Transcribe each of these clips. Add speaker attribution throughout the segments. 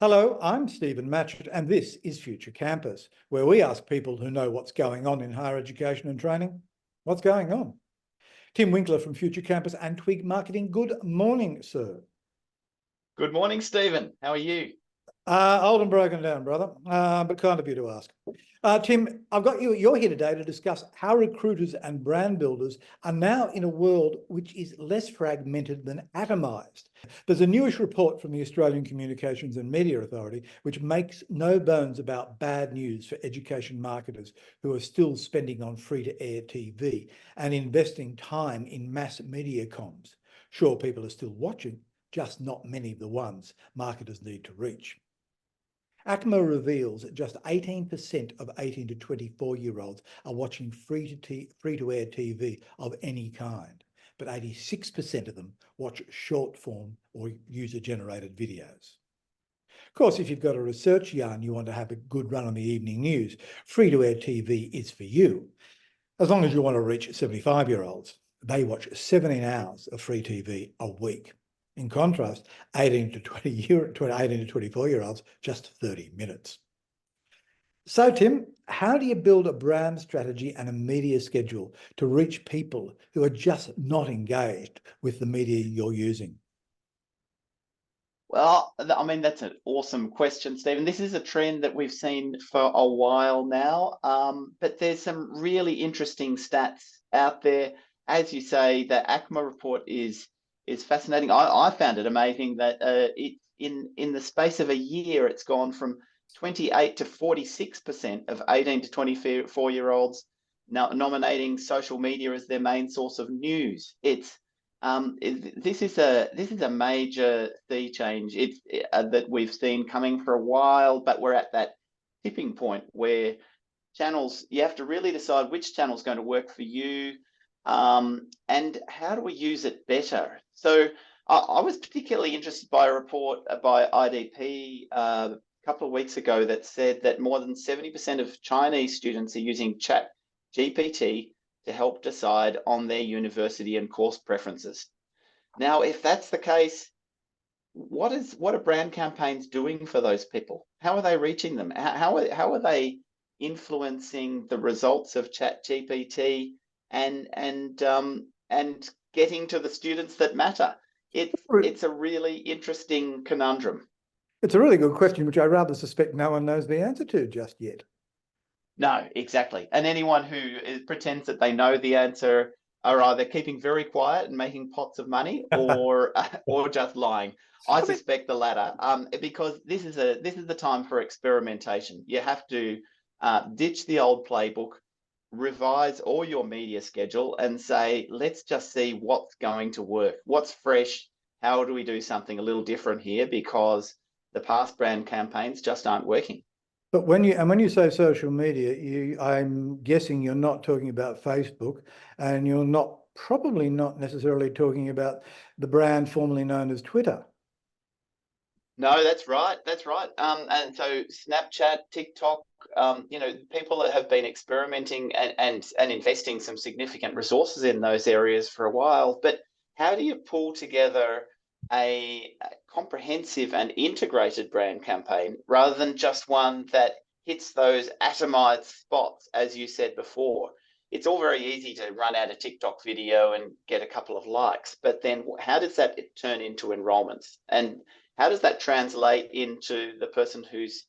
Speaker 1: Hello, I'm Stephen Matchett, and this is Future Campus, where we ask people who know what's going on in higher education and training, what's going on? Tim Winkler from Future Campus and Twig Marketing. Good morning, sir.
Speaker 2: Good morning, Stephen. How are you?
Speaker 1: Old and broken down, brother, but kind of you to ask. Tim, I've got you. You're here today to discuss how recruiters and brand builders are now in a world which is less fragmented than atomized. There's a newish report from the Australian Communications and Media Authority which makes no bones about bad news for education marketers who are still spending on free-to-air TV and investing time in mass media comms. Sure, people are still watching, just not many of the ones marketers need to reach. ACMA reveals that just 18% of 18 to 24-year-olds are watching free-to-air TV of any kind, but 86% of them watch short-form or user-generated videos. Of course, if you've got a research yarn you want to have a good run on the evening news, free-to-air TV is for you, as long as you want to reach 75-year-olds. They watch 17 hours of free TV a week. In contrast, 18 to 24-year-olds, just 30 minutes. So, Tim, how do you build a brand strategy and a media schedule to reach people who are just not engaged with the media you're using?
Speaker 2: Well, I mean, that's an awesome question, Stephen. This is a trend that we've seen for a while now, but there's some really interesting stats out there. As you say, the ACMA report is fascinating. I found it amazing that in the space of a year, it's gone from 28 to 46% of 18 to 24-year-olds now nominating social media as their main source of news. This is a major sea change that we've seen coming for a while, but we're at that tipping point where you have to really decide which channel is going to work for you, and how do we use it better. So I was particularly interested by a report by IDP a couple of weeks ago that said that more than 70% of Chinese students are using Chat GPT to help decide on their university and course preferences. Now, if that's the case, what are brand campaigns doing for those people? How are they reaching them? How are they influencing the results of Chat GPT and getting to the students that matter? It's a really interesting conundrum.
Speaker 1: It's a really good question, which I rather suspect no one knows the answer to just yet.
Speaker 2: No, exactly. And anyone who pretends that they know the answer are either keeping very quiet and making pots of money, or just lying. I suspect the latter, because this is the time for experimentation. You have to ditch the old playbook, revise all your media schedule, and say, let's just see what's going to work, what's fresh. How do we do something a little different here? Because the past brand campaigns just aren't working.
Speaker 1: But when you say social media, I'm guessing you're not talking about Facebook, and you're probably not necessarily talking about the brand formerly known as Twitter.
Speaker 2: No, that's right. That's right. And so Snapchat, TikTok, people that have been experimenting and investing some significant resources in those areas for a while. But how do you pull together a comprehensive and integrated brand campaign rather than just one that hits those atomized spots, as you said before? It's all very easy to run out a TikTok video and get a couple of likes, but then how does that turn into enrollments? And how does that translate into the person who's,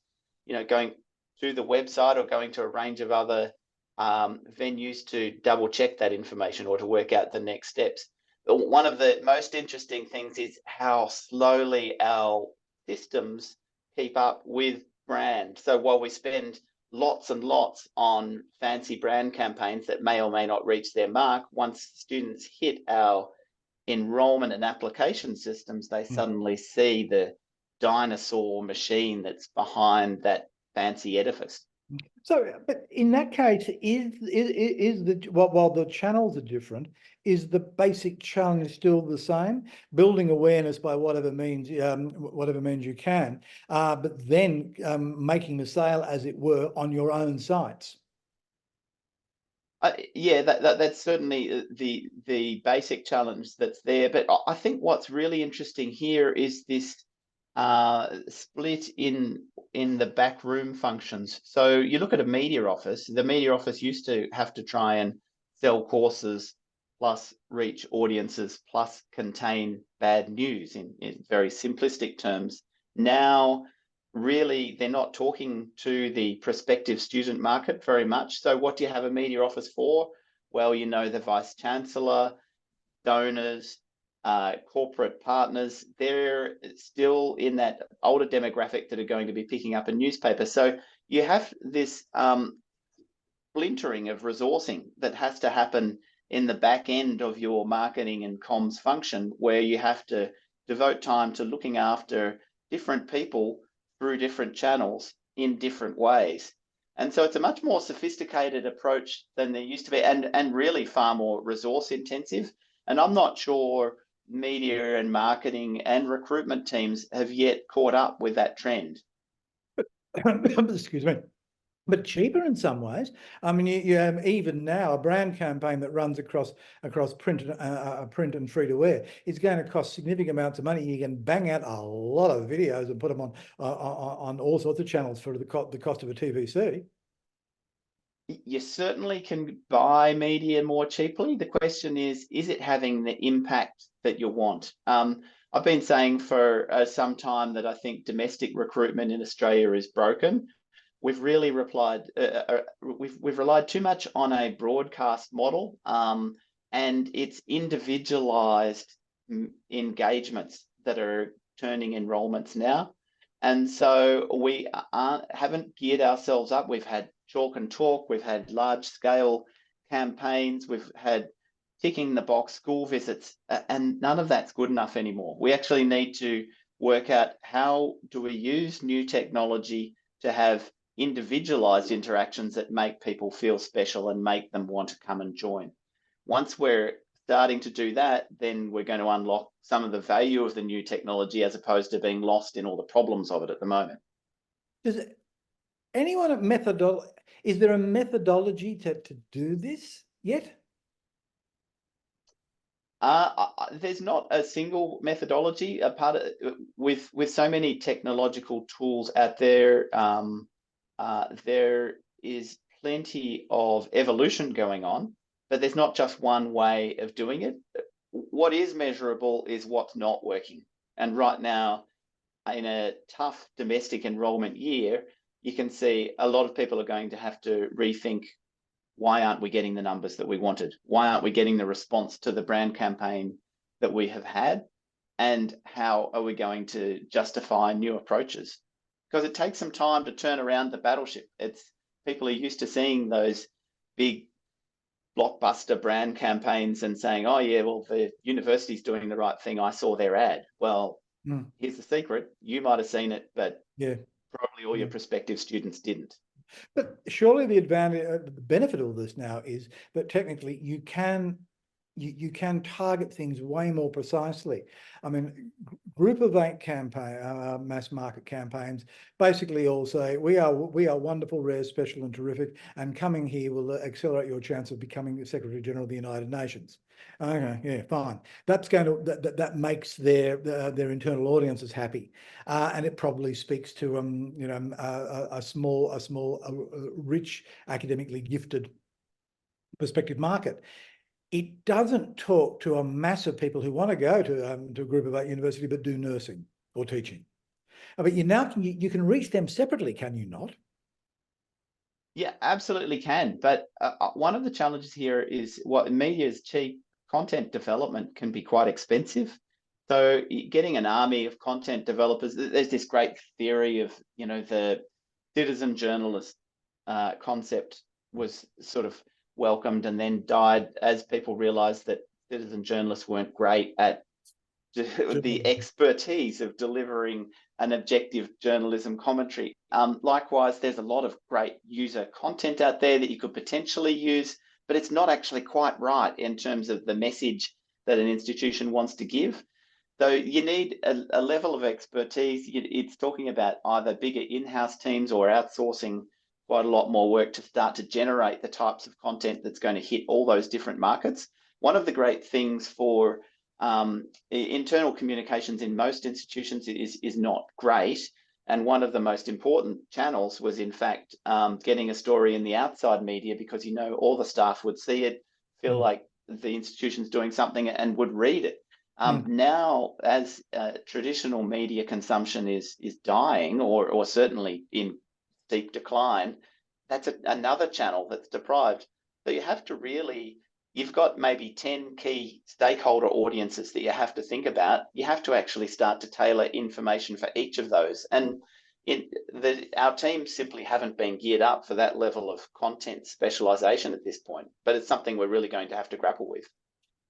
Speaker 2: going to the website or going to a range of other venues to double check that information or to work out the next steps? One of the most interesting things is how slowly our systems keep up with brand. So while we spend lots and lots on fancy brand campaigns that may or may not reach their mark, once students hit our enrollment and application systems, they suddenly see the dinosaur machine that's behind that fancy edifice.
Speaker 1: So, but in that case, while the channels are different, is the basic challenge still the same? Building awareness by whatever means you can, but then making the sale, as it were, on your own sites.
Speaker 2: Yeah, that's certainly the basic challenge that's there. But I think what's really interesting here is this split in the back room functions. So you look at a media office. The media office used to have to try and sell courses, plus reach audiences, plus contain bad news in very simplistic terms. Now, really, they're not talking to the prospective student market very much. So what do you have a media office for? Well, you know, the vice chancellor, donors, corporate partners, they're still in that older demographic that are going to be picking up a newspaper. So you have this splintering of resourcing that has to happen in the back end of your marketing and comms function, where you have to devote time to looking after different people through different channels in different ways. And so it's a much more sophisticated approach than there used to be, and really far more resource intensive. And I'm not sure media and marketing and recruitment teams have yet caught up with that trend.
Speaker 1: Excuse me. But cheaper in some ways. I mean, you have even now a brand campaign that runs across print and free to air is going to cost significant amounts of money. You can bang out a lot of videos and put them on all sorts of channels for the cost of a TVC.
Speaker 2: You certainly can buy media more cheaply. The question is it having the impact that you want? I've been saying for some time that I think domestic recruitment in Australia is broken. We've really we've relied too much on a broadcast model, and it's individualized engagements that are turning enrollments now. And so we haven't geared ourselves up. We've had chalk and talk, we've had large scale campaigns, we've had ticking the box school visits, and none of that's good enough anymore. We actually need to work out, how do we use new technology to have individualized interactions that make people feel special and make them want to come and join. Once we're starting to do that, then we're going to unlock some of the value of the new technology, as opposed to being lost in all the problems of it at the moment.
Speaker 1: Does anyone is there a methodology to do this yet?
Speaker 2: There's not a single methodology. A part of with so many technological tools out there, there is plenty of evolution going on, but there's not just one way of doing it. What is measurable is what's not working. And right now, in a tough domestic enrollment year, you can see a lot of people are going to have to rethink, why aren't we getting the numbers that we wanted? Why aren't we getting the response to the brand campaign that we have had? And how are we going to justify new approaches? Because it takes some time to turn around the battleship. People are used to seeing those big blockbuster brand campaigns and saying, oh yeah, well, the university's doing the right thing, I saw their ad. Well, here's the secret. You might have seen it, but
Speaker 1: yeah,
Speaker 2: probably all your prospective students didn't.
Speaker 1: But surely the the benefit of this now is that technically you can target things way more precisely. I mean, group of 8 campaign, mass market campaigns basically all say, we are wonderful, rare, special and terrific, and coming here will accelerate your chance of becoming the Secretary General of the United Nations. Okay, yeah, fine. That's going to that makes their internal audiences happy, and it probably speaks to a small, rich, academically gifted prospective market. It doesn't talk to a mass of people who want to go to a group of 8 university but do nursing or teaching. But you can reach them separately, can you not?
Speaker 2: Yeah, absolutely can. But one of the challenges here is, what media is cheap, content development can be quite expensive. So getting an army of content developers, there's this great theory of, the citizen journalist concept was sort of welcomed and then died as people realized that citizen journalists weren't great at the expertise of delivering an objective journalism commentary. Likewise, there's a lot of great user content out there that you could potentially use, but it's not actually quite right in terms of the message that an institution wants to give. So you need a level of expertise. It's talking about either bigger in-house teams or outsourcing quite a lot more work to start to generate the types of content that's going to hit all those different markets. One of the great things for internal communications in most institutions is not great. And one of the most important channels was, in fact, getting a story in the outside media, because, you know, all the staff would see it, feel like the institution's doing something, and would read it. Now, as traditional media consumption is dying, or certainly in deep decline, that's another channel that's deprived. So you have to really, you've got maybe 10 key stakeholder audiences that you have to think about. You have to actually start to tailor information for each of those. And our teams simply haven't been geared up for that level of content specialization at this point, but it's something we're really going to have to grapple with.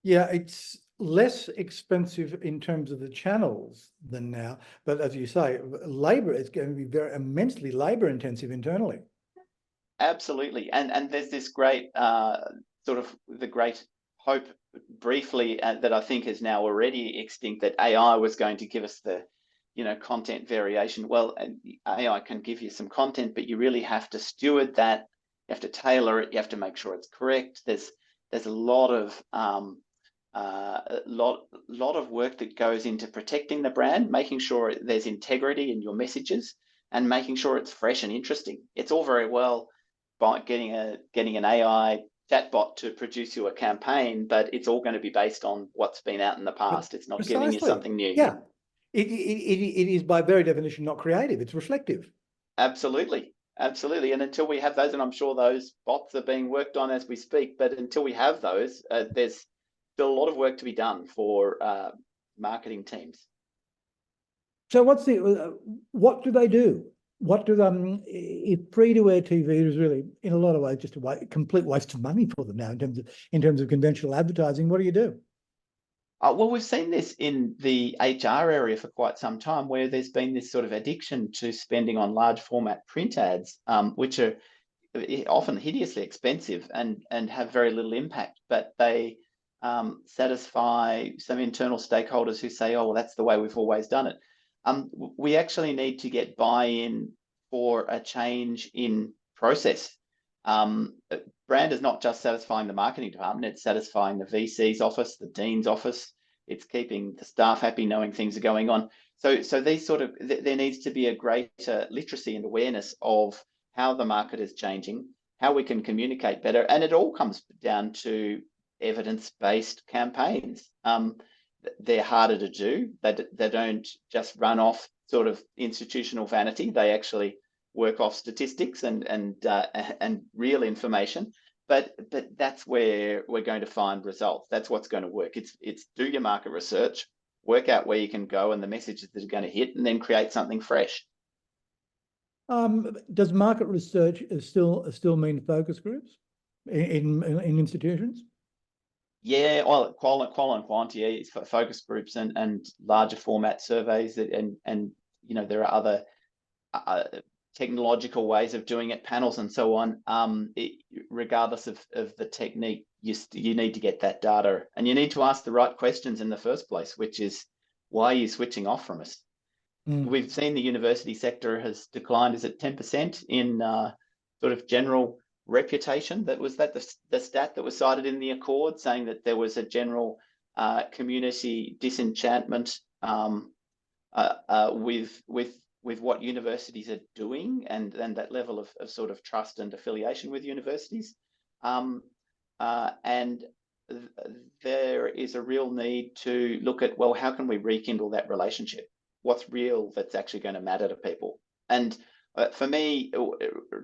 Speaker 1: Yeah, it's less expensive in terms of the channels than now, but as you say, labor is going to be very immensely labor intensive internally.
Speaker 2: Absolutely. And there's this great sort of the great hope briefly that I think is now already extinct, that AI was going to give us the, you know, content variation. Well, AI can give you some content, but you really have to steward that. You have to tailor it. You have to make sure it's correct. There's a lot of lot of work that goes into protecting the brand, making sure there's integrity in your messages, and making sure it's fresh and interesting. It's all very well by getting an AI chatbot to produce you a campaign, but it's all going to be based on what's been out in the past. It's not giving you something new.
Speaker 1: Yeah, it is by very definition not creative. It's reflective.
Speaker 2: Absolutely. Absolutely. And until we have those, and I'm sure those bots are being worked on as we speak, but until we have those, there's still a lot of work to be done for marketing teams.
Speaker 1: So what do they do? What do if free-to-air TV is really, in a lot of ways, just a complete waste of money for them now in terms of conventional advertising, what do you do?
Speaker 2: Well, we've seen this in the HR area for quite some time, where there's been this sort of addiction to spending on large format print ads, which are often hideously expensive and have very little impact, but they satisfy some internal stakeholders who say, oh, well, that's the way we've always done it. We actually need to get buy-in for a change in process. Brand is not just satisfying the marketing department, it's satisfying the VC's office, the dean's office. It's keeping the staff happy, knowing things are going on. So these there needs to be a greater literacy and awareness of how the market is changing, how we can communicate better. And it all comes down to evidence-based campaigns. They're harder to do. They don't just run off sort of institutional vanity. They actually work off statistics and real information. But that's where we're going to find results. That's what's going to work. It's do your market research, work out where you can go and the messages that are going to hit, and then create something fresh.
Speaker 1: Does market research still mean focus groups in institutions?
Speaker 2: Yeah, well, qual and quant, yeah, it's for focus groups and larger format surveys, and you know, there are other technological ways of doing it, panels and so on. Regardless of the technique, you need to get that data, and you need to ask the right questions in the first place, which is, why are you switching off from us? We've seen the university sector has declined. Is it 10% in sort of general reputation? Was that the stat that was cited in the Accord, saying that there was a general community disenchantment with what universities are doing, and that level of sort of trust and affiliation with universities. And there is a real need to look at, well, how can we rekindle that relationship? What's real that's actually going to matter to people? And for me,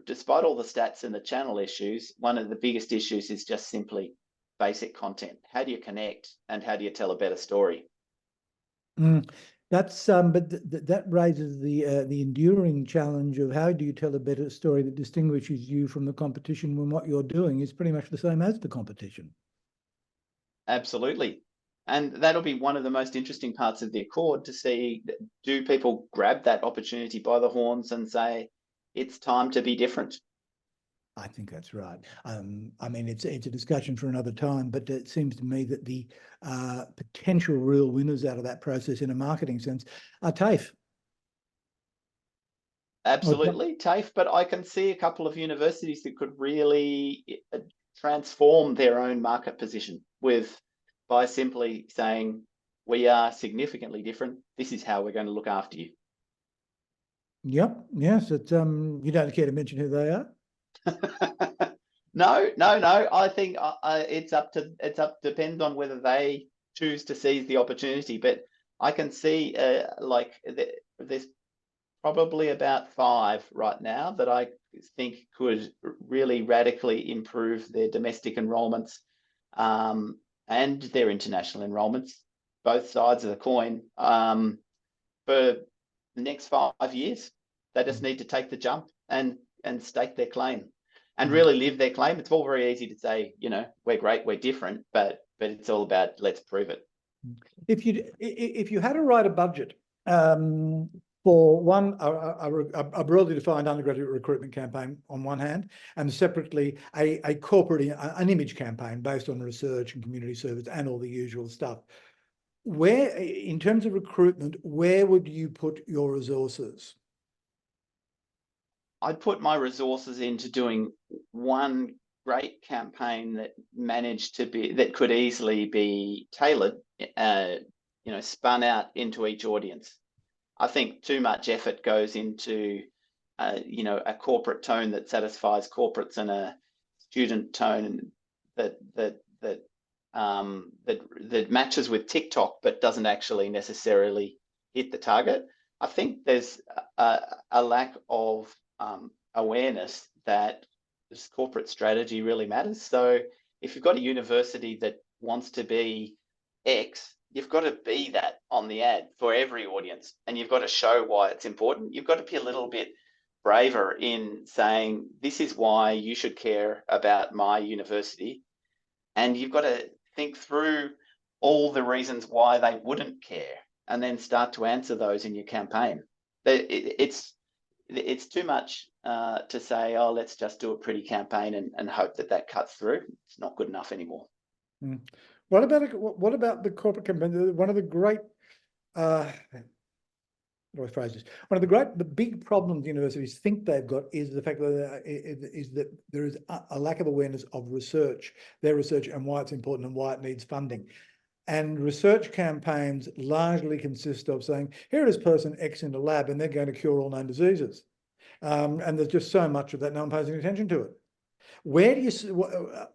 Speaker 2: despite all the stats and the channel issues, one of the biggest issues is just simply basic content. How do you connect, and how do you tell a better story?
Speaker 1: That's but that raises the enduring challenge of how do you tell a better story that distinguishes you from the competition when what you're doing is pretty much the same as the competition.
Speaker 2: Absolutely. And that'll be one of the most interesting parts of the Accord, to see, do people grab that opportunity by the horns and say, it's time to be different?
Speaker 1: I think that's right. I mean, it's a discussion for another time, but it seems to me that the potential real winners out of that process in a marketing sense are TAFE.
Speaker 2: Absolutely, TAFE, but I can see a couple of universities that could really transform their own market position by simply saying, we are significantly different. This is how we're going to look after you.
Speaker 1: Yep. Yes. It's you don't care to mention who they are?
Speaker 2: No. I think depends on whether they choose to seize the opportunity. But I can see there's probably about 5 right now that I think could really radically improve their domestic enrolments and their international enrolments, both sides of the coin, for the next 5 years. They just need to take the jump and stake their claim and really live their claim. It's all very easy to say, we're great, we're different, but it's all about let's prove it.
Speaker 1: If you had to write a budget for one, a broadly defined undergraduate recruitment campaign on one hand, and separately a corporate, an image campaign based on research and community service and all the usual stuff, where, in terms of recruitment, where would you put your resources?
Speaker 2: I'd put my resources into doing one great campaign that could easily be tailored, spun out into each audience. I think too much effort goes into, a corporate tone that satisfies corporates and a student tone that matches with TikTok but doesn't actually necessarily hit the target. I think there's a lack of awareness that this corporate strategy really matters. So if you've got a university that wants to be X, you've got to be that on the ad for every audience, and you've got to show why it's important. You've got to be a little bit braver in saying, this is why you should care about my university. And you've got to think through all the reasons why they wouldn't care, and then start to answer those in your campaign. It's too much to say, oh, let's just do a pretty campaign and hope that cuts through. It's not good enough anymore.
Speaker 1: What about the corporate campaign? One of the great, how do I phrase this? The big problems universities think they've got is the fact that there is a lack of awareness of their research and why it's important and why it needs funding. And research campaigns largely consist of saying, here is person X in the lab and they're going to cure all known diseases. And there's just so much of that, no one pays any attention to it. Where do you,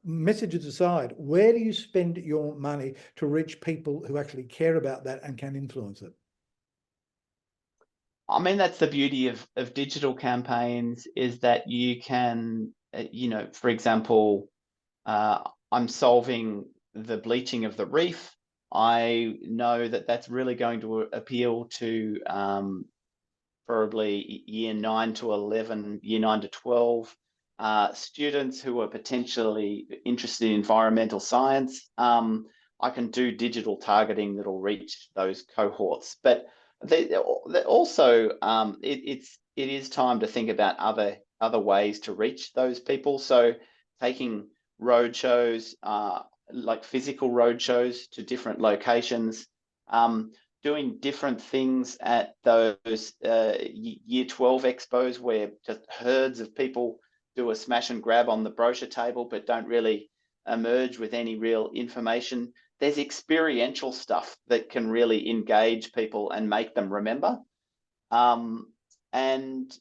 Speaker 1: messages aside, where do you spend your money to reach people who actually care about that and can influence it?
Speaker 2: I mean, that's the beauty of digital campaigns, is that you can, for example, I'm solving the bleaching of the reef. I know that that's really going to appeal to probably year 9 to 11, year 9 to 12 students who are potentially interested in environmental science. I can do digital targeting that'll reach those cohorts. But also, it is time to think about other ways to reach those people. So taking roadshows, like physical roadshows to different locations, doing different things at those year 12 expos where just herds of people do a smash and grab on the brochure table but don't really emerge with any real information. There's experiential stuff that can really engage people and make them remember. And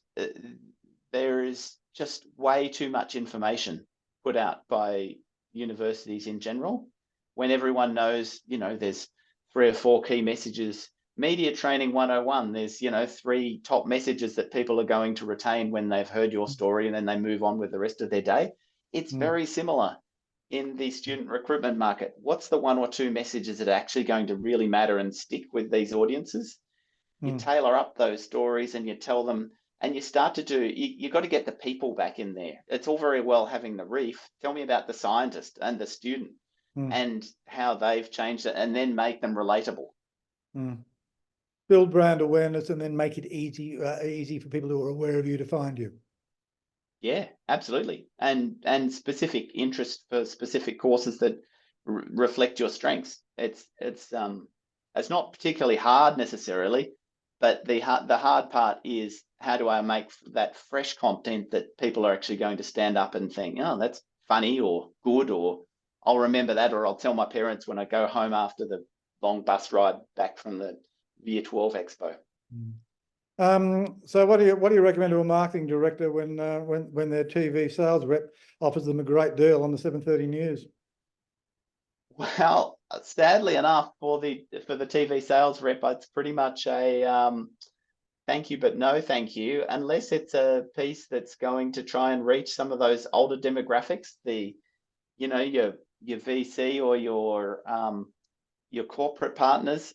Speaker 2: there is just way too much information put out by universities in general, when everyone knows, there's 3 or 4 key messages. Media training 101, there's 3 top messages that people are going to retain when they've heard your story, and then they move on with the rest of their day. It's very similar in the student recruitment market. What's the 1 or 2 messages that are actually going to really matter and stick with these audiences? You tailor up those stories and you tell them, and you start to do, you've got to get the people back in there. It's all very well having the reef. Tell me about the scientist and the student and how they've changed it, and then make them relatable.
Speaker 1: Build brand awareness and then make it easy for people who are aware of you to find you.
Speaker 2: Yeah, absolutely. And specific interest for specific courses that reflect your strengths. It's not particularly hard necessarily, but the hard part is, how do I make that fresh content that people are actually going to stand up and think, oh, that's funny or good, or I'll remember that, or I'll tell my parents when I go home after the long bus ride back from the Year 12 Expo.
Speaker 1: So what do you recommend to a marketing director when their TV sales rep offers them a great deal on the 7:30 news?
Speaker 2: Well, sadly enough, for the TV sales rep, it's pretty much a thank you, but no thank you, unless it's a piece that's going to try and reach some of those older demographics, your VC or your corporate partners,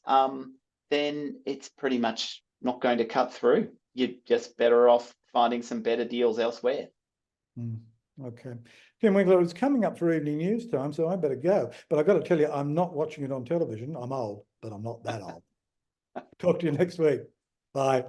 Speaker 2: then it's pretty much not going to cut through. You're just better off finding some better deals elsewhere.
Speaker 1: Okay. Tim Winkler, it's coming up for evening news time, so I better go. But I've got to tell you, I'm not watching it on television. I'm old, but I'm not that old. Talk to you next week. Bye.